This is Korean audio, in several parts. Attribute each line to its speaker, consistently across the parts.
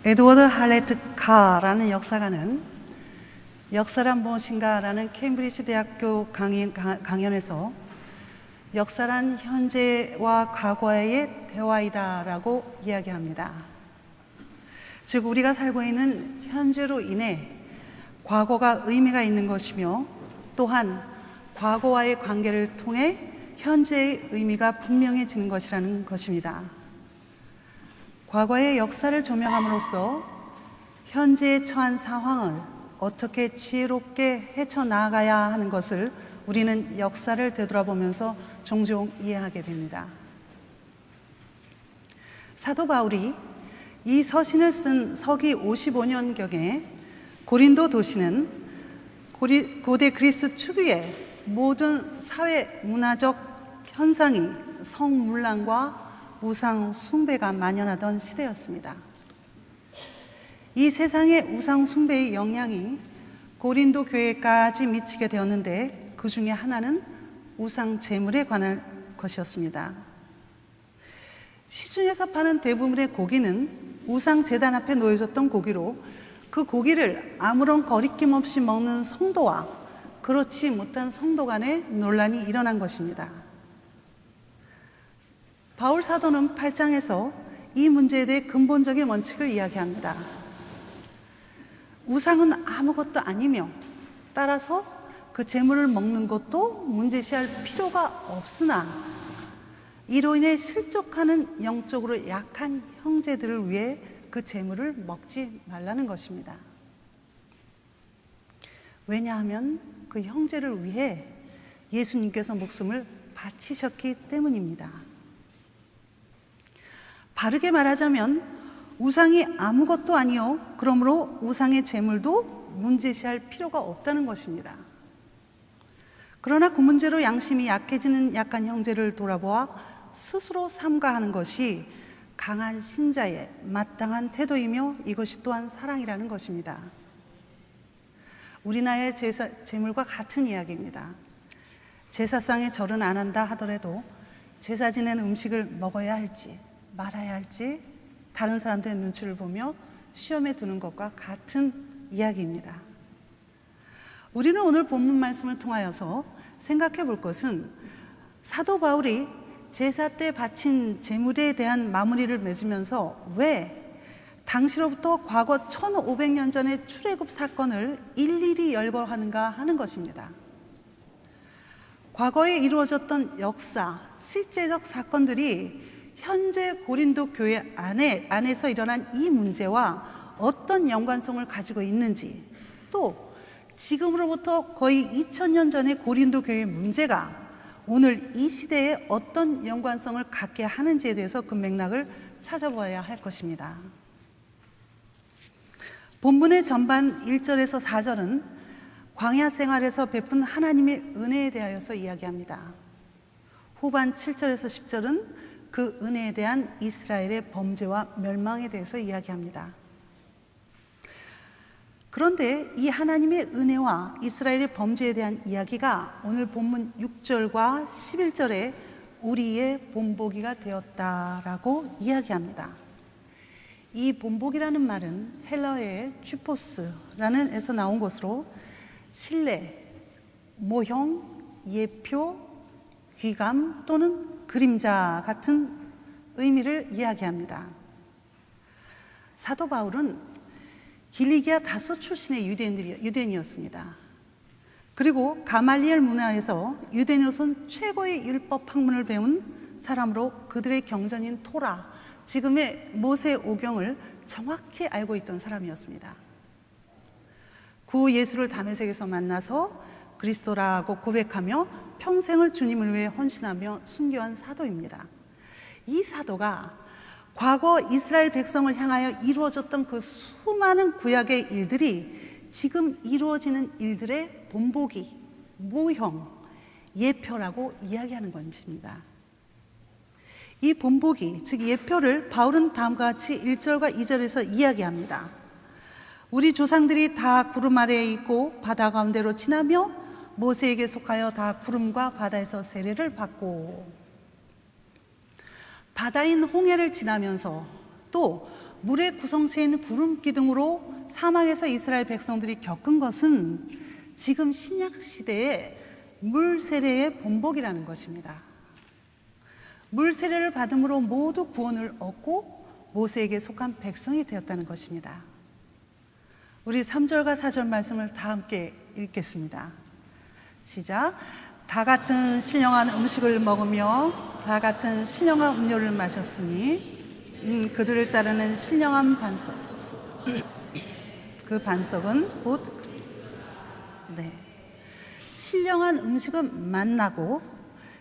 Speaker 1: 에드워드 할레트 카라는 역사가는 역사란 무엇인가라는 케임브리지 대학교 강연에서 역사란 현재와 과거의 대화이다라고 이야기합니다. 즉 우리가 살고 있는 현재로 인해 과거가 의미가 있는 것이며 또한 과거와의 관계를 통해 현재의 의미가 분명해지는 것이라는 것입니다. 과거의 역사를 조명함으로써 현재에 처한 상황을 어떻게 지혜롭게 헤쳐나가야 하는 것을 우리는 역사를 되돌아보면서 종종 이해하게 됩니다. 사도 바울이 이 서신을 쓴 서기 55년경에 고린도 도시는 고대 그리스 특유의 모든 사회 문화적 현상이 성문란과 우상 숭배가 만연하던 시대였습니다. 이 세상의 우상 숭배의 영향이 고린도 교회까지 미치게 되었는데 그 중에 하나는 우상 제물에 관한 것이었습니다. 시중에서 파는 대부분의 고기는 우상 제단 앞에 놓여졌던 고기로 그 고기를 아무런 거리낌 없이 먹는 성도와 그렇지 못한 성도 간의 논란이 일어난 것입니다. 바울 사도는 8장에서 이 문제에 대해 근본적인 원칙을 이야기합니다. 우상은 아무것도 아니며 따라서 그 제물을 먹는 것도 문제시할 필요가 없으나 이로 인해 실족하는 영적으로 약한 형제들을 위해 그 제물을 먹지 말라는 것입니다. 왜냐하면 그 형제를 위해 예수님께서 목숨을 바치셨기 때문입니다. 바르게 말하자면 우상이 아무것도 아니요 그러므로 우상의 제물도 문제시할 필요가 없다는 것입니다. 그러나 그 문제로 양심이 약해지는 약한 형제를 돌아보아 스스로 삼가하는 것이 강한 신자의 마땅한 태도이며 이것이 또한 사랑이라는 것입니다. 우리나라의 제물과 같은 이야기입니다. 제사상에 절은 안 한다 하더라도 제사 지낸 음식을 먹어야 할지 말아야 할지 다른 사람들의 눈치를 보며 시험에 두는 것과 같은 이야기입니다. 우리는 오늘 본문 말씀을 통하여서 생각해 볼 것은 사도 바울이 제사 때 바친 제물에 대한 마무리를 맺으면서 왜 당시로부터 과거 1500년 전의 출애굽 사건을 일일이 열거하는가 하는 것입니다. 과거에 이루어졌던 역사, 실제적 사건들이 현재 고린도 교회 안에서 일어난 이 문제와 어떤 연관성을 가지고 있는지, 또 지금으로부터 거의 2000년 전의 고린도 교회의 문제가 오늘 이 시대에 어떤 연관성을 갖게 하는지에 대해서 그 맥락을 찾아봐야 할 것입니다. 본문의 전반 1절에서 4절은 광야 생활에서 베푼 하나님의 은혜에 대하여서 이야기합니다. 후반 7절에서 10절은 그 은혜에 대한 이스라엘의 범죄와 멸망에 대해서 이야기합니다. 그런데 이 하나님의 은혜와 이스라엘의 범죄에 대한 이야기가 오늘 본문 6절과 11절에 우리의 본보기가 되었다라고 이야기합니다. 이 본보기라는 말은 헬라어의 쥐포스라는 에서 나온 것으로 신뢰, 모형, 예표, 귀감 또는 그림자 같은 의미를 이야기합니다. 사도 바울은 길리기아 다소 출신의 유대인이었습니다. 그리고 가말리엘 문화에서 유대인으로서는 최고의 율법 학문을 배운 사람으로 그들의 경전인 토라, 지금의 모세오경을 정확히 알고 있던 사람이었습니다. 구 예수를 다메섹에서 만나서 그리스도라고 고백하며 평생을 주님을 위해 헌신하며 순교한 사도입니다. 이 사도가 과거 이스라엘 백성을 향하여 이루어졌던 그 수많은 구약의 일들이 지금 이루어지는 일들의 본보기, 모형, 예표라고 이야기하는 것입니다. 이 본보기, 즉 예표를 바울은 다음과 같이 1절과 2절에서 이야기합니다. 우리 조상들이 다 구름 아래에 있고 바다 가운데로 지나며 모세에게 속하여 다 구름과 바다에서 세례를 받고 바다인 홍해를 지나면서 또 물의 구성체인 구름 기둥으로 사막에서 이스라엘 백성들이 겪은 것은 지금 신약 시대의 물 세례의 본복이라는 것입니다. 물 세례를 받음으로 모두 구원을 얻고 모세에게 속한 백성이 되었다는 것입니다. 우리 3절과 4절 말씀을 다 함께 읽겠습니다. 시작. 다 같은 신령한 음식을 먹으며 다 같은 신령한 음료를 마셨으니 그들을 따르는 신령한 반석, 그 반석은 곧 신령한 음식은 만나고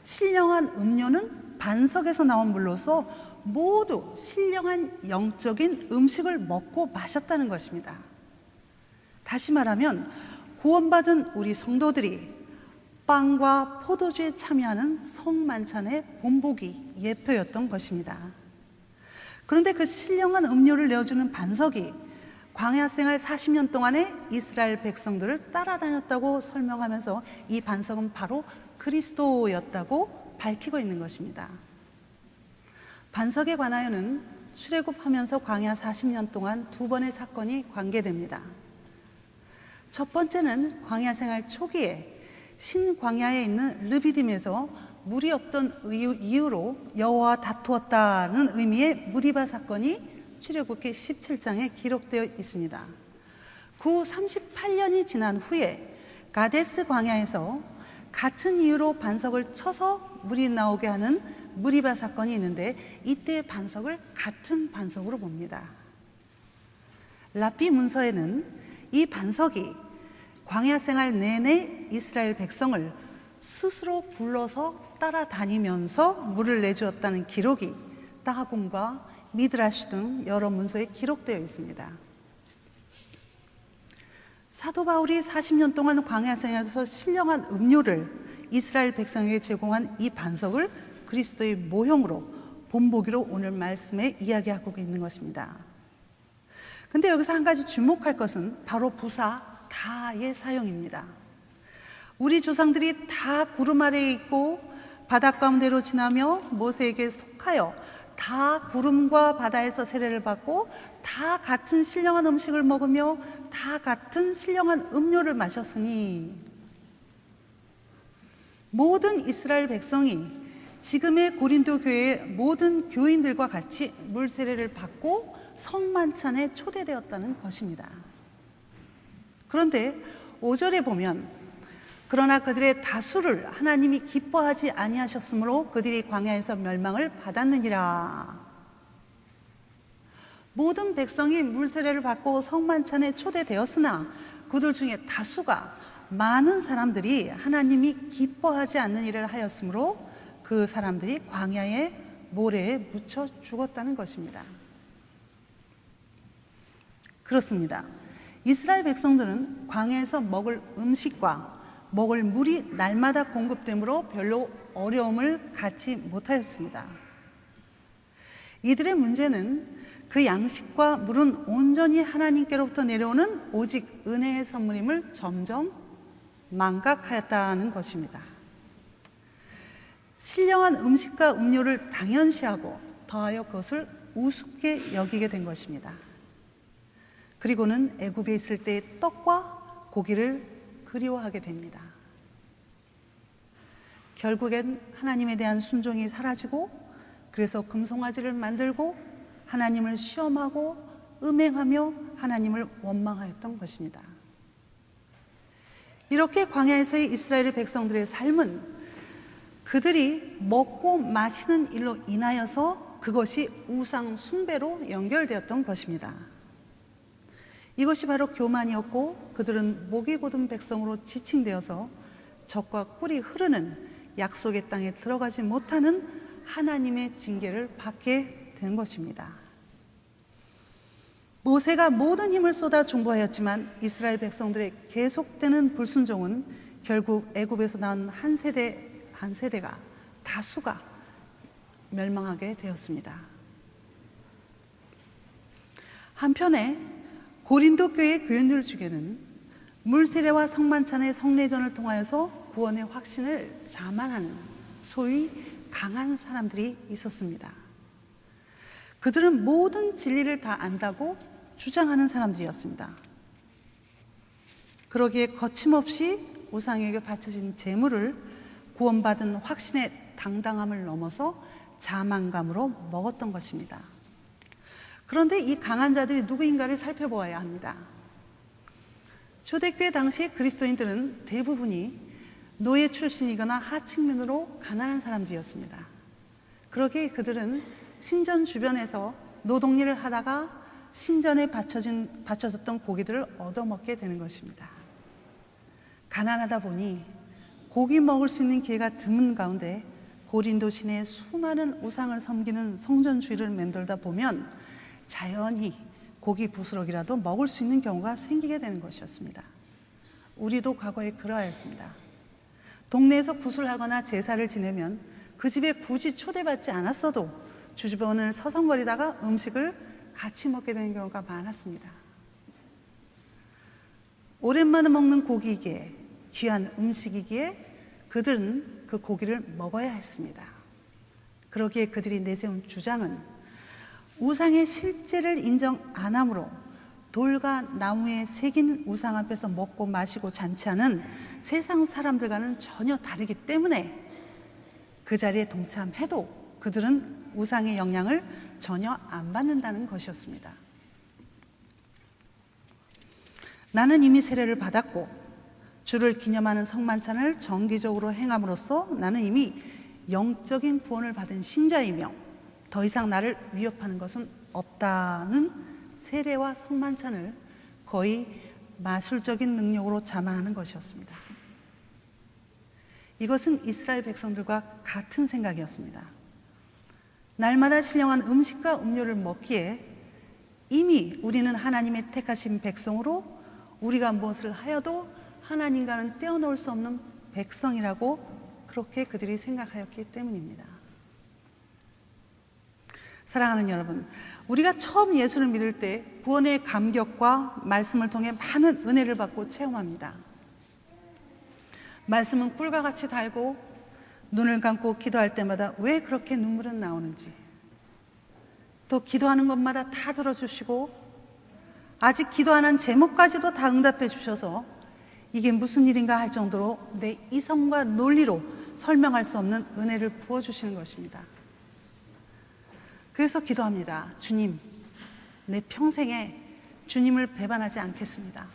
Speaker 1: 신령한 음료는 반석에서 나온 물로서 모두 신령한 영적인 음식을 먹고 마셨다는 것입니다. 다시 말하면 구원받은 우리 성도들이 빵과 포도주에 참여하는 성만찬의 본보기 예표였던 것입니다. 그런데 그 신령한 음료를 내어주는 반석이 광야 생활 40년 동안에 이스라엘 백성들을 따라다녔다고 설명하면서 이 반석은 바로 그리스도였다고 밝히고 있는 것입니다. 반석에 관하여는 출애굽하면서 광야 40년 동안 두 번의 사건이 관계됩니다. 첫 번째는 광야 생활 초기에 신광야에 있는 르비딤에서 물이 없던 이유로 여호와와 다투었다는 의미의 무리바 사건이 출애굽기 17장에 기록되어 있습니다. 그 후 38년이 지난 후에 가데스 광야에서 같은 이유로 반석을 쳐서 물이 나오게 하는 무리바 사건이 있는데 이때의 반석을 같은 반석으로 봅니다. 랍비 문서에는 이 반석이 광야 생활 내내 이스라엘 백성을 스스로 불러서 따라다니면서 물을 내주었다는 기록이 따하굼과 미드라시 등 여러 문서에 기록되어 있습니다. 사도 바울이 40년 동안 광야 생활에서 신령한 음료를 이스라엘 백성에게 제공한 이 반석을 그리스도의 모형으로 본보기로 오늘 말씀에 이야기하고 있는 것입니다. 근데 여기서 한 가지 주목할 것은 바로 부사 다의 사용입니다. 우리 조상들이 다 구름 아래에 있고 바닷 가운데로 지나며 모세에게 속하여 다 구름과 바다에서 세례를 받고 다 같은 신령한 음식을 먹으며 다 같은 신령한 음료를 마셨으니 모든 이스라엘 백성이 지금의 고린도 교회의 모든 교인들과 같이 물 세례를 받고 성만찬에 초대되었다는 것입니다. 그런데 5절에 보면 그러나 그들의 다수를 하나님이 기뻐하지 아니하셨으므로 그들이 광야에서 멸망을 받았느니라. 모든 백성이 물 세례를 받고 성만찬에 초대되었으나 그들 중에 다수가 많은 사람들이 하나님이 기뻐하지 않는 일을 하였으므로 그 사람들이 광야의 모래에 묻혀 죽었다는 것입니다. 그렇습니다. 이스라엘 백성들은 광야에서 먹을 음식과 먹을 물이 날마다 공급되므로 별로 어려움을 갖지 못하였습니다. 이들의 문제는 그 양식과 물은 온전히 하나님께로부터 내려오는 오직 은혜의 선물임을 점점 망각하였다는 것입니다. 신령한 음식과 음료를 당연시하고 더하여 그것을 우습게 여기게 된 것입니다. 그리고는 애굽에 있을 때의 떡과 고기를 그리워하게 됩니다. 결국엔 하나님에 대한 순종이 사라지고 그래서 금송아지를 만들고 하나님을 시험하고 음행하며 하나님을 원망하였던 것입니다. 이렇게 광야에서의 이스라엘 백성들의 삶은 그들이 먹고 마시는 일로 인하여서 그것이 우상 숭배로 연결되었던 것입니다. 이것이 바로 교만이었고 그들은 목이 곧은 백성으로 지칭되어서 적과 꿀이 흐르는 약속의 땅에 들어가지 못하는 하나님의 징계를 받게 된 것입니다. 모세가 모든 힘을 쏟아 중보하였지만 이스라엘 백성들의 계속되는 불순종은 결국 애굽에서 나온 한 세대가 다수가 멸망하게 되었습니다. 한편에 고린도 교회 교인들 중에는 물세례와 성만찬의 성례전을 통하여서 구원의 확신을 자만하는 소위 강한 사람들이 있었습니다. 그들은 모든 진리를 다 안다고 주장하는 사람들이었습니다. 그러기에 거침없이 우상에게 바쳐진 재물을 구원받은 확신의 당당함을 넘어서 자만감으로 먹었던 것입니다. 그런데 이 강한 자들이 누구인가를 살펴보아야 합니다. 초대교회 당시 그리스도인들은 대부분이 노예 출신이거나 하층민으로 가난한 사람들이었습니다. 그러기에 그들은 신전 주변에서 노동일을 하다가 신전에 바쳐졌던 고기들을 얻어먹게 되는 것입니다. 가난하다 보니 고기 먹을 수 있는 기회가 드문 가운데 고린도 시내에 수많은 우상을 섬기는 성전 주위를 맴돌다 보면 자연히 고기 부스러기라도 먹을 수 있는 경우가 생기게 되는 것이었습니다. 우리도 과거에 그러하였습니다. 동네에서 구슬하거나 제사를 지내면 그 집에 굳이 초대받지 않았어도 주변을 서성거리다가 음식을 같이 먹게 되는 경우가 많았습니다. 오랜만에 먹는 고기이기에, 귀한 음식이기에 그들은 그 고기를 먹어야 했습니다. 그러기에 그들이 내세운 주장은 우상의 실제를 인정 안 함으로 돌과 나무에 새긴 우상 앞에서 먹고 마시고 잔치하는 세상 사람들과는 전혀 다르기 때문에 그 자리에 동참해도 그들은 우상의 영향을 전혀 안 받는다는 것이었습니다. 나는 이미 세례를 받았고 주를 기념하는 성만찬을 정기적으로 행함으로써 나는 이미 영적인 구원을 받은 신자이며 더 이상 나를 위협하는 것은 없다는 세례와 성만찬을 거의 마술적인 능력으로 자만하는 것이었습니다. 이것은 이스라엘 백성들과 같은 생각이었습니다. 날마다 신령한 음식과 음료를 먹기에 이미 우리는 하나님의 택하신 백성으로 우리가 무엇을 하여도 하나님과는 떼어놓을 수 없는 백성이라고 그렇게 그들이 생각하였기 때문입니다. 사랑하는 여러분, 우리가 처음 예수를 믿을 때 구원의 감격과 말씀을 통해 많은 은혜를 받고 체험합니다. 말씀은 꿀과 같이 달고 눈을 감고 기도할 때마다 왜 그렇게 눈물은 나오는지, 또 기도하는 것마다 다 들어주시고 아직 기도하는 제목까지도 다 응답해 주셔서 이게 무슨 일인가 할 정도로 내 이성과 논리로 설명할 수 없는 은혜를 부어주시는 것입니다. 그래서 기도합니다. 주님, 내 평생에 주님을 배반하지 않겠습니다.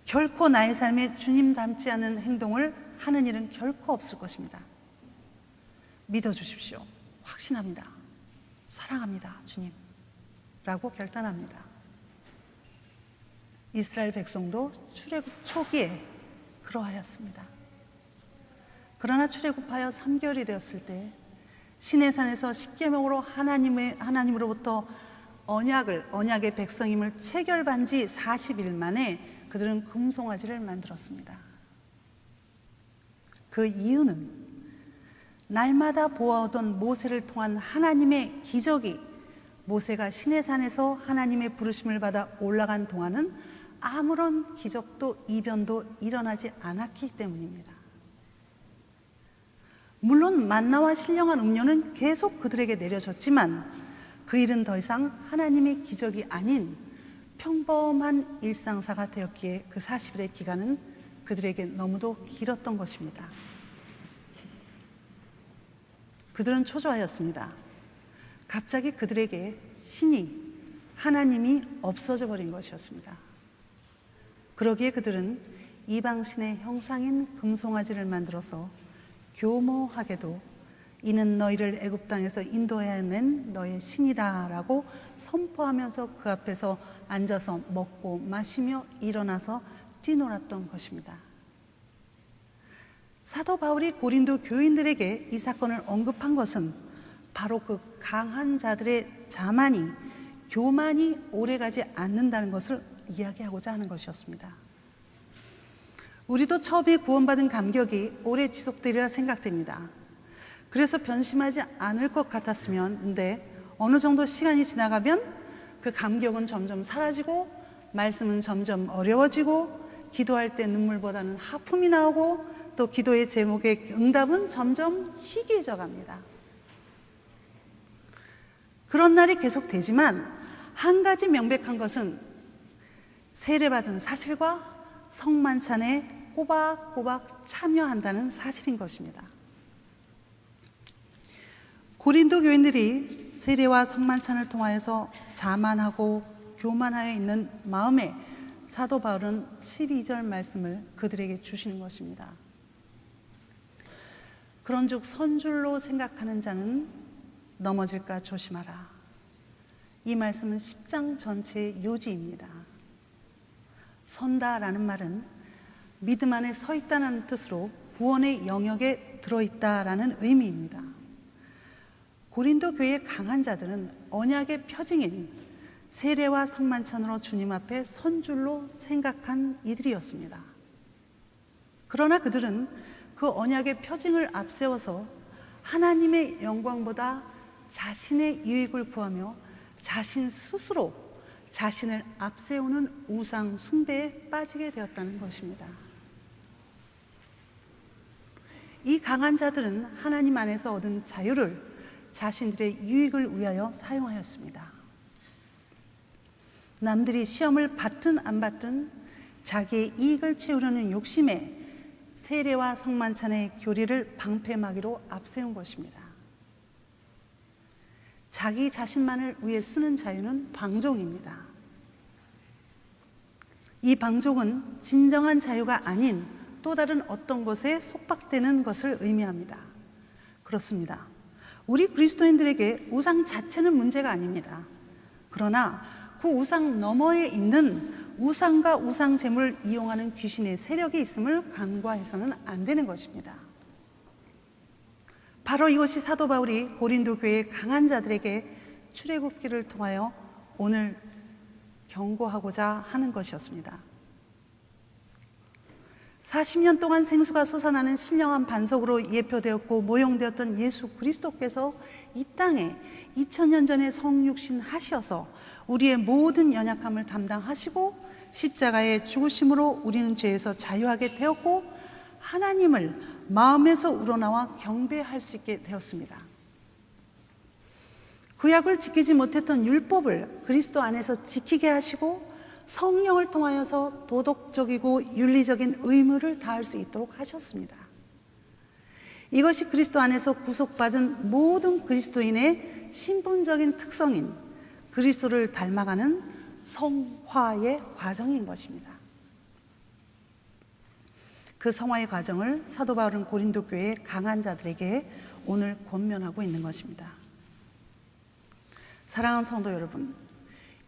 Speaker 1: 결코 나의 삶에 주님 닮지 않은 행동을 하는 일은 결코 없을 것입니다. 믿어주십시오. 확신합니다. 사랑합니다. 주님. 라고 결단합니다. 이스라엘 백성도 출애굽 초기에 그러하였습니다. 그러나 출애굽하여 3개월이 되었을 때 시내산에서 십계명으로 하나님으로부터 언약의 백성임을 체결한 지 40일 만에 그들은 금송아지를 만들었습니다. 그 이유는 날마다 보아오던 모세를 통한 하나님의 기적이 모세가 시내산에서 하나님의 부르심을 받아 올라간 동안은 아무런 기적도 이변도 일어나지 않았기 때문입니다. 물론 만나와 신령한 음료는 계속 그들에게 내려졌지만 그 일은 더 이상 하나님의 기적이 아닌 평범한 일상사가 되었기에 그 40일의 기간은 그들에게 너무도 길었던 것입니다. 그들은 초조하였습니다. 갑자기 그들에게 신이, 하나님이 없어져 버린 것이었습니다. 그러기에 그들은 이방신의 형상인 금송아지를 만들어서 교모하게도 이는 너희를 애굽 땅에서 인도해낸 너의 신이다 라고 선포하면서 그 앞에서 앉아서 먹고 마시며 일어나서 뛰놀았던 것입니다. 사도 바울이 고린도 교인들에게 이 사건을 언급한 것은 바로 그 강한 자들의 자만이, 교만이 오래가지 않는다는 것을 이야기하고자 하는 것이었습니다. 우리도 처음에 구원받은 감격이 오래 지속되리라 생각됩니다. 그래서 변심하지 않을 것 같았으면, 근데 어느 정도 시간이 지나가면 그 감격은 점점 사라지고 말씀은 점점 어려워지고 기도할 때 눈물보다는 하품이 나오고 또 기도의 제목의 응답은 점점 희귀해져 갑니다. 그런 날이 계속되지만 한 가지 명백한 것은 세례받은 사실과 성만찬에 꼬박꼬박 참여한다는 사실인 것입니다. 고린도 교인들이 세례와 성만찬을 통하여서 자만하고 교만하여 있는 마음에 사도 바울은 12절 말씀을 그들에게 주시는 것입니다. 그런즉 선줄로 생각하는 자는 넘어질까 조심하라. 이 말씀은 10장 전체의 요지입니다. 선다라는 말은 믿음 안에 서 있다는 뜻으로 구원의 영역에 들어있다라는 의미입니다. 고린도 교회의 강한 자들은 언약의 표징인 세례와 성만찬으로 주님 앞에 선줄로 생각한 이들이었습니다. 그러나 그들은 그 언약의 표징을 앞세워서 하나님의 영광보다 자신의 유익을 구하며 자신 스스로 자신을 앞세우는 우상 숭배에 빠지게 되었다는 것입니다. 이 강한 자들은 하나님 안에서 얻은 자유를 자신들의 유익을 위하여 사용하였습니다. 남들이 시험을 받든 안 받든 자기의 이익을 채우려는 욕심에 세례와 성만찬의 교리를 방패막이로 앞세운 것입니다. 자기 자신만을 위해 쓰는 자유는 방종입니다. 이 방종은 진정한 자유가 아닌 또 다른 어떤 것에 속박되는 것을 의미합니다. 그렇습니다. 우리 그리스도인들에게 우상 자체는 문제가 아닙니다. 그러나 그 우상 너머에 있는 우상과 우상 제물을 이용하는 귀신의 세력이 있음을 간과해서는 안 되는 것입니다. 바로 이것이 사도 바울이 고린도 교회의 강한 자들에게 출애굽기를 통하여 오늘 경고하고자 하는 것이었습니다. 40년 동안 생수가 솟아나는 신령한 반석으로 예표되었고 모형되었던 예수 그리스도께서 이 땅에 2000년 전에 성육신 하셔서 우리의 모든 연약함을 담당하시고 십자가의 죽으심으로 우리는 죄에서 자유하게 되었고 하나님을 마음에서 우러나와 경배할 수 있게 되었습니다. 구약을 지키지 못했던 율법을 그리스도 안에서 지키게 하시고 성령을 통하여서 도덕적이고 윤리적인 의무를 다할 수 있도록 하셨습니다. 이것이 그리스도 안에서 구속받은 모든 그리스도인의 신분적인 특성인 그리스도를 닮아가는 성화의 과정인 것입니다. 그 성화의 과정을 사도 바울은 고린도 교회의 강한 자들에게 오늘 권면하고 있는 것입니다. 사랑하는 성도 여러분,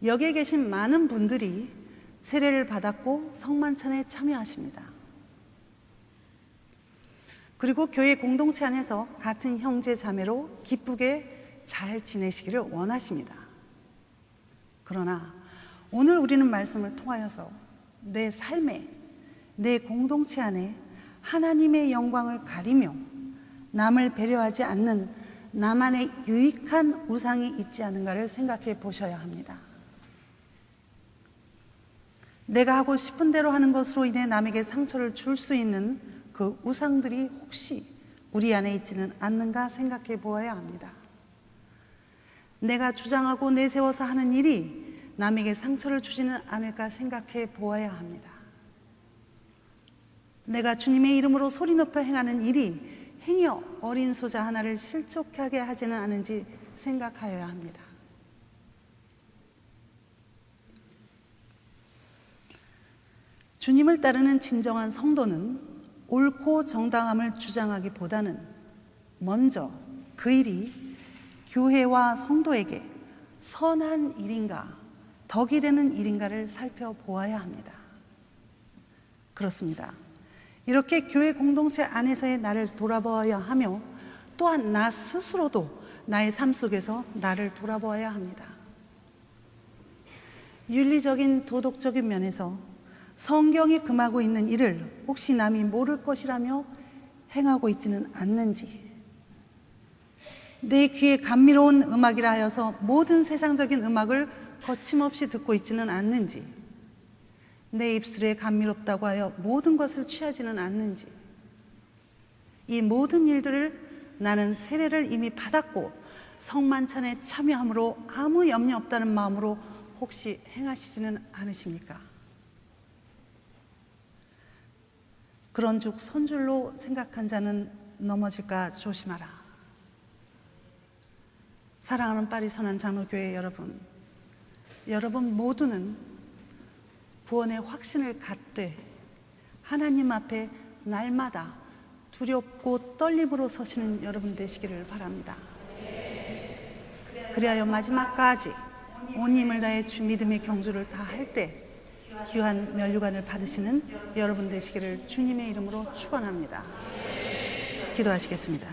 Speaker 1: 여기에 계신 많은 분들이 세례를 받았고 성만찬에 참여하십니다. 그리고 교회 공동체 안에서 같은 형제 자매로 기쁘게 잘 지내시기를 원하십니다. 그러나 오늘 우리는 말씀을 통하여서 내 삶에, 내 공동체 안에 하나님의 영광을 가리며 남을 배려하지 않는 나만의 유익한 우상이 있지 않은가를 생각해 보셔야 합니다. 내가 하고 싶은 대로 하는 것으로 인해 남에게 상처를 줄 수 있는 그 우상들이 혹시 우리 안에 있지는 않는가 생각해 보아야 합니다. 내가 주장하고 내세워서 하는 일이 남에게 상처를 주지는 않을까 생각해 보아야 합니다. 내가 주님의 이름으로 소리 높여 행하는 일이 행여 어린 소자 하나를 실족하게 하지는 않은지 생각하여야 합니다. 주님을 따르는 진정한 성도는 옳고 정당함을 주장하기보다는 먼저 그 일이 교회와 성도에게 선한 일인가, 덕이 되는 일인가를 살펴보아야 합니다. 그렇습니다. 이렇게 교회 공동체 안에서의 나를 돌아보아야 하며 또한 나 스스로도 나의 삶 속에서 나를 돌아보아야 합니다. 윤리적인 도덕적인 면에서 성경이 금하고 있는 일을 혹시 남이 모를 것이라며 행하고 있지는 않는지, 내 귀에 감미로운 음악이라 하여서 모든 세상적인 음악을 거침없이 듣고 있지는 않는지, 내 입술에 감미롭다고 하여 모든 것을 취하지는 않는지, 이 모든 일들을 나는 세례를 이미 받았고 성만찬에 참여함으로 아무 염려 없다는 마음으로 혹시 행하시지는 않으십니까? 그런 즉 손줄로 생각한 자는 넘어질까 조심하라. 사랑하는 파리 선한 장로교회 여러분 모두는 구원의 확신을 갖되 하나님 앞에 날마다 두렵고 떨림으로 서시는 여러분 되시기를 바랍니다. 그리하여 마지막까지 온 힘을 다해 주 믿음의 경주를 다 할 때 귀한 면류관을 받으시는 여러분 되시기를 주님의 이름으로 축원합니다. 기도하시겠습니다.